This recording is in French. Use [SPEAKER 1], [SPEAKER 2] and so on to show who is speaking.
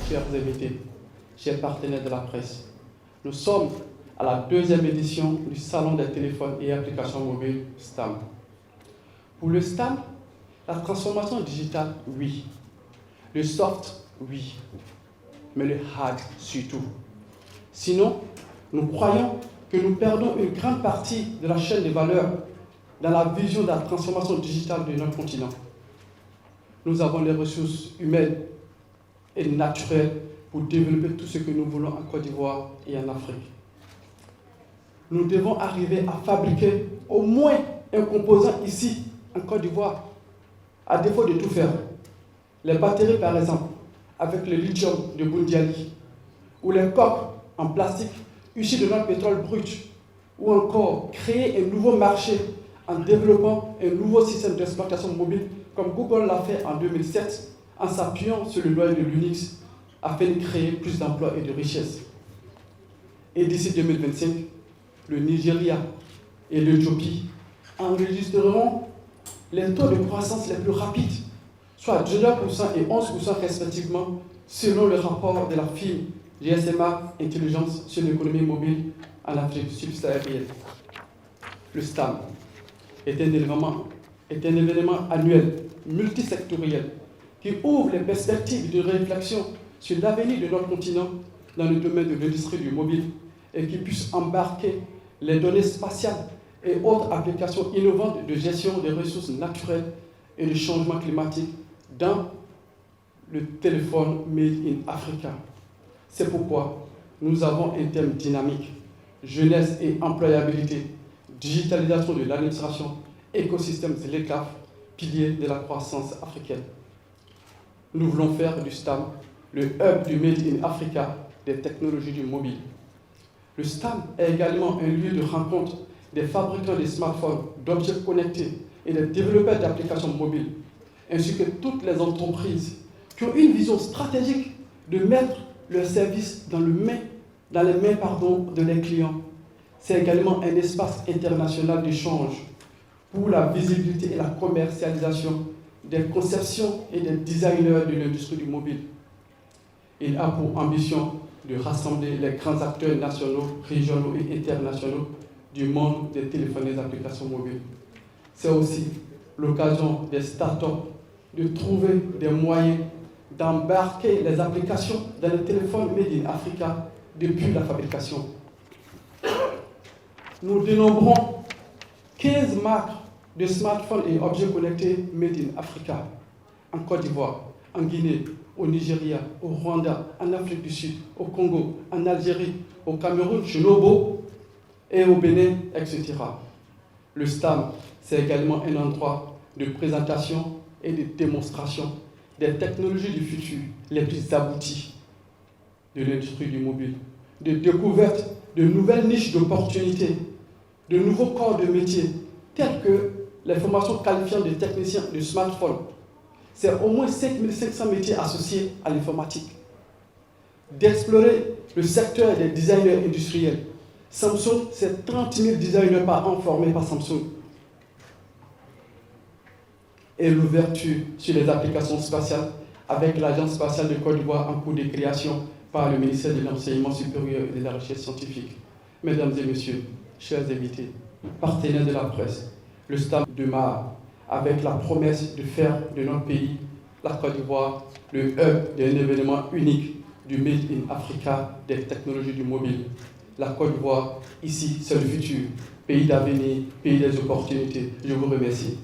[SPEAKER 1] chers invités, chers partenaires de la presse. Nous sommes à la deuxième édition du Salon des téléphones et applications mobiles STAM. Pour le STAM, la transformation digitale, oui. Le soft, oui. Mais le hard, surtout. Sinon, nous croyons que nous perdons une grande partie de la chaîne de valeur dans la vision de la transformation digitale de notre continent. Nous avons les ressources humaines et naturelles pour développer tout ce que nous voulons en Côte d'Ivoire et en Afrique. Nous devons arriver à fabriquer au moins un composant ici, en Côte d'Ivoire, à défaut de tout faire. Les batteries, par exemple, avec le lithium de Bundiali, ou les coques en plastique issues de notre pétrole brut, ou encore créer un nouveau marché en développant un nouveau système d'exploitation mobile, comme Google l'a fait en 2007, en s'appuyant sur le noyau de l'Unix, afin de créer plus d'emplois et de richesses. Et d'ici 2025, le Nigeria et l'Éthiopie enregistreront les taux de croissance les plus rapides, soit 19% et 11% respectivement, selon le rapport de la firme GSMA Intelligence sur l'économie mobile en Afrique subsaharienne. Le STAM est un événement annuel multisectoriel qui ouvre les perspectives de réflexion sur l'avenir de notre continent dans le domaine de l'industrie du mobile et qui puisse embarquer les données spatiales et autres applications innovantes de gestion des ressources naturelles et du changement climatique dans le téléphone Made in Africa. C'est pourquoi nous avons un thème dynamique, jeunesse et employabilité, digitalisation de l'administration, écosystème de l'ECAF, pilier de la croissance africaine. Nous voulons faire du STAM le hub du Made in Africa des technologies du mobile. Le STAM est également un lieu de rencontre des fabricants de smartphones, d'objets connectés et des développeurs d'applications mobiles, ainsi que toutes les entreprises qui ont une vision stratégique de mettre leurs services dans les mains de leurs clients. C'est également un espace international d'échange pour la visibilité et la commercialisation des conceptions et des designers de l'industrie du mobile. Il a pour ambition de rassembler les grands acteurs nationaux, régionaux et internationaux du monde des téléphones et des applications mobiles. C'est aussi l'occasion des startups de trouver des moyens d'embarquer les applications dans les téléphones Made in Africa depuis la fabrication. Nous dénombrons 15 marques de smartphones et objets connectés Made in Africa, en Côte d'Ivoire, en Guinée, au Nigeria, au Rwanda, en Afrique du Sud, au Congo, en Algérie, au Cameroun, chez Nobo, et au Bénin, etc. Le STAM, c'est également un endroit de présentation et de démonstration des technologies du futur les plus abouties de l'industrie du mobile, de découverte de nouvelles niches d'opportunités, de nouveaux corps de métier, tels que les formations qualifiantes des techniciens de smartphone. C'est au moins 5500 métiers associés à l'informatique. D'explorer le secteur des designers industriels. Samsung, c'est 30 000 designers par an formés par Samsung. Et l'ouverture sur les applications spatiales avec l'Agence spatiale de Côte d'Ivoire en cours de création par le ministère de l'Enseignement supérieur et de la Recherche scientifique. Mesdames et messieurs, chers invités, partenaires de la presse, le STAM démarre avec la promesse de faire de notre pays, la Côte d'Ivoire, le hub d'un événement unique du Made in Africa des technologies du mobile. La Côte d'Ivoire, ici, c'est le futur. Pays d'avenir, pays des opportunités. Je vous remercie.